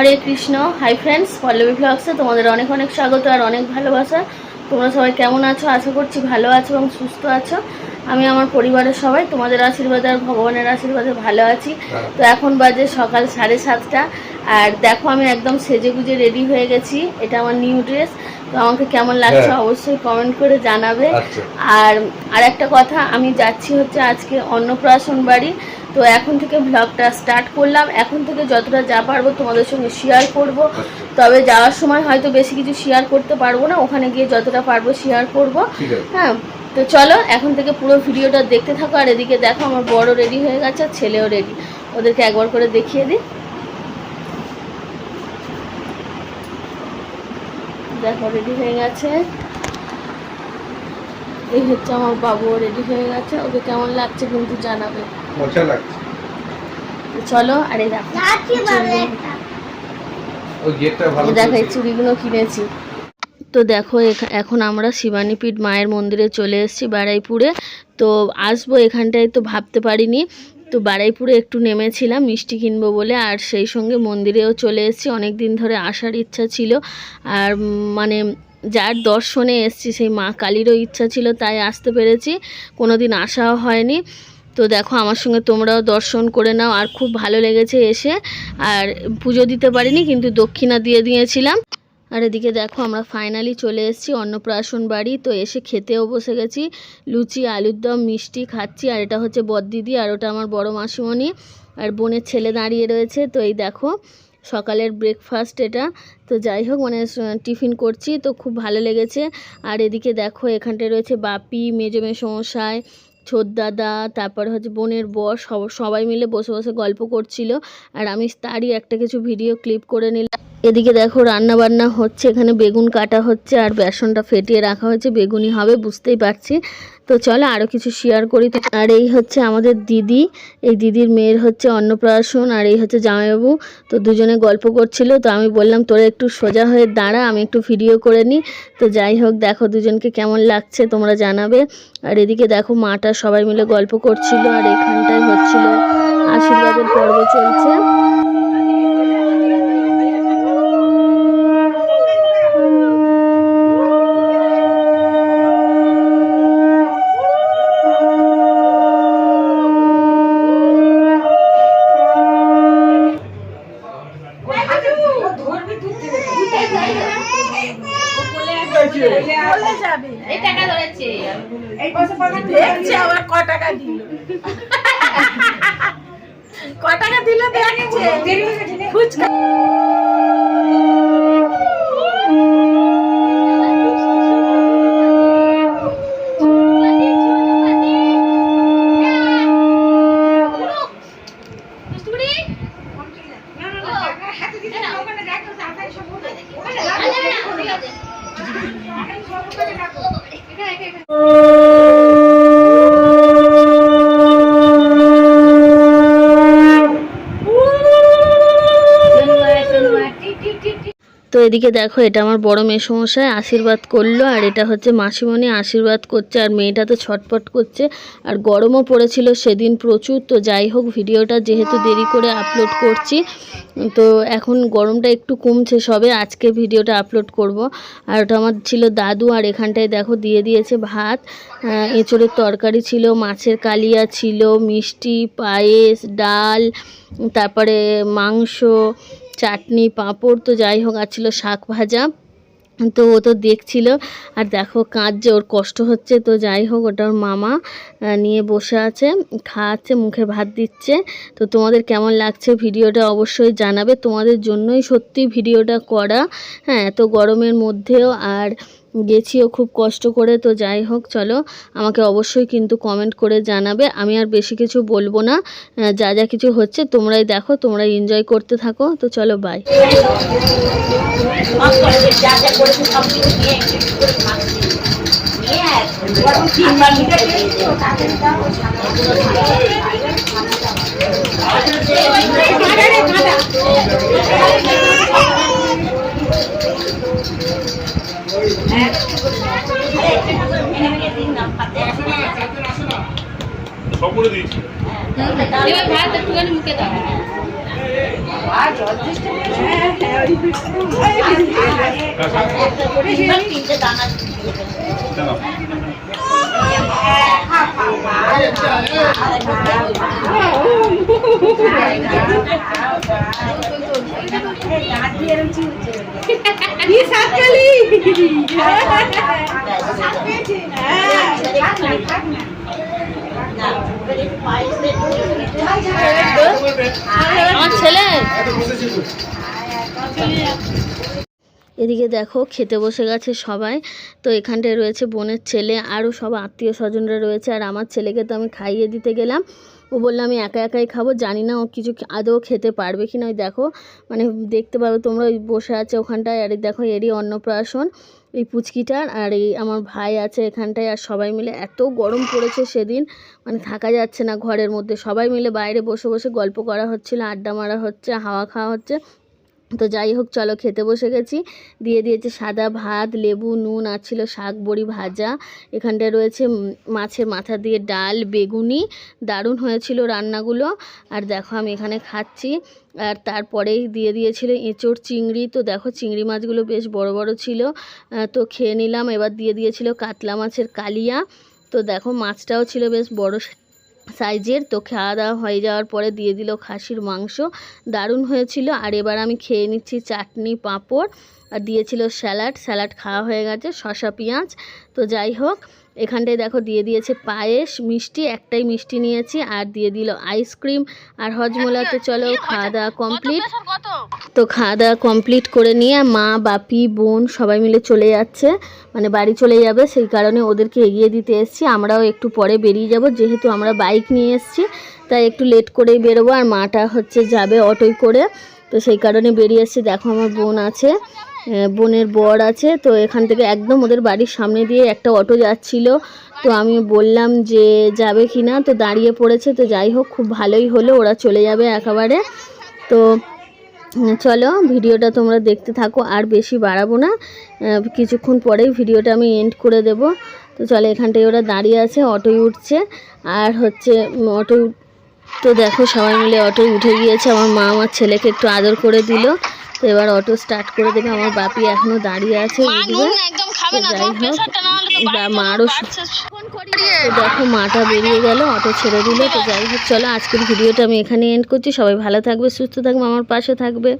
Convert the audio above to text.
হরে Krishna. Hi friends, Pallavi ব্লগসে তোমাদের অনেক অনেক স্বাগত আর অনেক ভালোবাসা। তোমরা সবাই কেমন আছো? আশা করছি ভালো আছো এবং সুস্থ আছো। আমি আমার পরিবারের সবাই তোমাদের আশীর্বাদে আর ভগবানের আশীর্বাদে ভালো আছি। তো এখন বাজে সকাল 7:30 আর দেখো আমি একদম সেজে গুজে রেডি হয়ে গেছি। এটা আমার নিউ ড্রেস। তো আমাকে কেমন লাগছে অবশ্যই কমেন্ট করে জানাবে। আর একটা কথা, আমি যাচ্ছি হচ্ছে আজকে অন্নপ্রাশন বাড়ি। তো এখন থেকে ব্লগটা স্টার্ট করলাম। এখন থেকে যতটা যা পারবো তোমাদের সঙ্গে শেয়ার করব। তবে যাওয়ার সময় হয়তো বেশি কিছু শেয়ার করতে পারবো না, ওখানে গিয়ে যতটা পারবো শেয়ার করব। হ্যাঁ, তো চলো এখন থেকে পুরো ভিডিওটা দেখতে থাকো। আর এদিকে দেখো আমার বড় রেডি হয়ে গেছে, ছেলেও রেডি। ওদেরকে একবার করে দেখিয়ে দিই। দেখো রেডি হয়ে গেছে। এই হচ্ছে আমার বাবু, রেডি হয়ে গেছে। ওকে কেমন লাগছে কিন্তু জানাবে। মজা লাগছে। চলো। আরে দেখো এই চুড়িগুলো কিনেছি। তো দেখো এখন আমরা শিবানীপীঠ মায়ের মন্দিরে চলে এসেছি বারুইপুরে। তো আসবো এখানটায় তো ভাবতে পারিনি। তো বারুইপুরে একটু নেমেছিলাম মিষ্টি কিনবো বলে, আর সেই সঙ্গে মন্দিরেও চলে এসেছি। অনেক দিন ধরে আসার ইচ্ছা ছিল, আর মানে যার দর্শনে এসেছি সেই মা কালীরও ইচ্ছা ছিল, তাই আসতে পেরেছি। কোনো দিন আসাও হয়নি। তো দেখো আমার সঙ্গে তোমরাও দর্শন করে নাও। আর খুব ভালো লেগেছে এসে। আর পুজো দিতে পারিনি, কিন্তু দক্ষিণা দিয়ে দিয়েছিলাম। আর এদিকে দেখো আমরা ফাইনালি চলে এসেছি অন্নপ্রাশন বাড়ি। তো এসে খেতেও বসে গেছি। লুচি, আলুর দম, মিষ্টি খাচ্ছি। আর এটা হচ্ছে বড়দিদি, আর ওটা আমার বড় মাসিমণি, আর বোনের ছেলে দাঁড়িয়ে রয়েছে। তো এই দেখো সকালের ব্রেকফাস্ট এটা। তো যাই হোক, মানে টিফিন করছি, তো খুব ভালো লেগেছে। আর এদিকে দেখো এখানটায় রয়েছে বাপি, মেজো মেশমশাই, ছোটদাদা, তারপর হচ্ছে বোনের বর, সবাই মিলে বসে বসে গল্প করছিল। আর আমি তারই একটা কিছু ভিডিও ক্লিপ করে নিলাম। এদিকে দেখো রান্না বান্না হচ্ছে, এখানে বেগুন কাটা হচ্ছে আর বেসনটা ফেটিয়ে রাখা হয়েছে, বেগুনি হবে বুঝতেই পারছি। তো চলো আরও কিছু শেয়ার করি। আর এই হচ্ছে আমাদের দিদি, এই দিদির মেয়ের হচ্ছে অন্নপ্রাশন, আর এই হচ্ছে জামাইবাবু। তো দুজনে গল্প করছিল। তো আমি বললাম তোরা একটু সোজা হয়ে দাঁড়া, আমি একটু ভিডিও করে নিই। তো যাই হোক দেখো দুজনকে কেমন লাগছে তোমরা জানাবে। আর এদিকে দেখো মাটা সবাই মিলে গল্প করছিল, আর এখানটায় হচ্ছিল আশীর্বাদের পর্ব চলছে। কটাকা দিল ফুচকা। তো এদিকে দেখো এটা আমার বড় মেসমশাই আশীর্বাদ করলো, আর এটা হচ্ছে মাসিমণি আশীর্বাদ করছে। আর মেয়েটা তো ছটপট করছে, আর গরমও পড়েছিল সেদিন প্রচুর। তো যাই হোক ভিডিওটা যেহেতু দেরি করে আপলোড করছি, তো এখন গরমটা একটু কমছে সবে, আজকে ভিডিওটা আপলোড করব। আর ওটা আমার ছিল দাদু। আর এখানটায় দেখো দিয়ে দিয়েছে ভাত, এঁচোড়ের তরকারি ছিল, মাছের কালিয়া ছিল, মিষ্টি, পায়েস, ডাল, তারপরে মাংস, চাটনি, পাঁপড়। তো যাই হোক আর ছিল শাক ভাজা। তো ও তো দেখছিল, আর দেখো কাঁদছে, ওর কষ্ট হচ্ছে। তো যাই হোক ওটা ওর মামা নিয়ে বসে আছে, খাওয়াচ্ছে, মুখে ভাত দিচ্ছে। তো তোমাদের কেমন লাগছে ভিডিওটা অবশ্যই জানাবে। তোমাদের জন্যই সত্যি ভিডিওটা করা। হ্যাঁ, এত গরমের মধ্যেও, আর গেছিও খুব কষ্ট করে। তো যাই হোক চলো আমাকে অবশ্যই কিন্তু কমেন্ট করে জানাবে। আমি আর বেশি কিছু বলবো না, যা যা কিছু হচ্ছে তোমরাই দেখো, তোমরাই এনজয় করতে থাকো। তো চলো বাই। সকলে দিয়েছি ভাত একটুখানি মুখে দাও। আমার ছেলে এদিকে দেখো খেতে বসে গেছে সবাই। তো এখানটায় রয়েছে বোনের ছেলে, আরও সব আত্মীয় স্বজনরা রয়েছে। আর আমার ছেলেকে তো আমি খাইয়ে দিতে গেলাম, ও বললো আমি একা একাই খাবো, জানি না ও কিছু আদৌ খেতে পারবে কি না। ওই দেখো মানে দেখতে পাবে তোমরা, ওই বসে আছে ওখানটায়। আর দেখো এরই অন্নপ্রাশন এই পুচকিটার। আর এই আমার ভাই আছে এখানটায়। আর সবাই মিলে এত গরম পড়েছে সেদিন, মানে থাকা যাচ্ছে না ঘরের মধ্যে। সবাই মিলে বাইরে বসে বসে গল্প করা হচ্ছিল, আড্ডা মারা হচ্ছে, হাওয়া খাওয়া হচ্ছে। তো যাই হোক চলো খেতে বসে গেছি। দিয়ে দিয়েছে সাদা ভাত, লেবু, নুন, আর ছিল শাক বড়ি ভাজা। এখানটায় রয়েছে মাছের মাথা দিয়ে ডাল, বেগুনি, দারুণ হয়েছিল রান্নাগুলো। আর দেখো আমি এখানে খাচ্ছি। আর তারপরেই দিয়ে দিয়েছিল এঁচোড় চিংড়ি। তো দেখো চিংড়ি মাছগুলো বেশ বড় বড় ছিল, তো খেয়ে নিলাম। এবার দিয়ে দিয়েছিল কাতলা মাছের কালিয়া। তো দেখো মাছটাও ছিল বেশ বড় সাইজের। তো খাওয়া দাওয়া হয়ে যাওয়ার পরে দিয়ে দিল খাসির মাংস, দারুণ হয়েছিল। আর এবার আমি খেয়ে নিচ্ছি চাটনি, পাঁপড়, আর দিয়েছিল স্যালাড খাওয়া হয়ে গেছে, শসা পেঁয়াজ। তো যাই হোক এখানটায় দেখো দিয়ে দিয়েছে পায়েস, মিষ্টি, একটাই মিষ্টি নিয়েছি, আর দিয়ে দিল আইসক্রিম আর হজমোলা। তো চলো খাওয়া দাওয়া কমপ্লিট। তো খাওয়া দাওয়া কমপ্লিট করে নিয়ে মা, বাপি, বোন সবাই মিলে চলে যাচ্ছে, মানে বাড়ি চলে যাবে। সেই কারণে ওদেরকে এগিয়ে দিতে এসেছি। আমরাও একটু পরে বেরিয়ে যাব, যেহেতু আমরা বাইক নিয়ে এসেছি তাই একটু লেট করেই বেরোবো। আর মাটা হচ্ছে যাবে অটোয় করে, তো সেই কারণে বেরিয়ে এসেছি। দেখো আমার বোন আছে, বোনের বর আছে। তো এখান থেকে একদম ওদের বাড়ির সামনে দিয়ে একটা অটো যাচ্ছিল। তো আমি বললাম যে যাবে কি না, তো দাঁড়িয়ে পড়েছে। তো যাই হোক খুব ভালোই হলো, ওরা চলে যাবে একেবারে। তো চলো ভিডিওটা তোমরা দেখতে থাকো, আর বেশি বাড়াবো না, কিছুক্ষণ পরেই ভিডিওটা আমি এন্ড করে দেব। তো চলো এখানটায় ওরা দাঁড়িয়ে আছে, অটোয় উঠছে। আর হচ্ছে অটোয়, তো দেখো সবাই মিলে অটোয় উঠে গিয়েছে। আমার মা আমার ছেলেকে একটু আদর করে দিল। তো এবার অটো স্টার্ট করে দেবে। আমার বাপি এখনও দাঁড়িয়ে আছে উঠবে। তো যাই হোক মারও, তো দেখো মাটা বেরিয়ে গেল, অটো ছেড়ে দিল। তো যাই হোক চলো আজকের ভিডিওটা আমি এখানে এন্ড করছি। সবাই ভালো থাকবে, সুস্থ থাকবে, আমার পাশে থাকবে।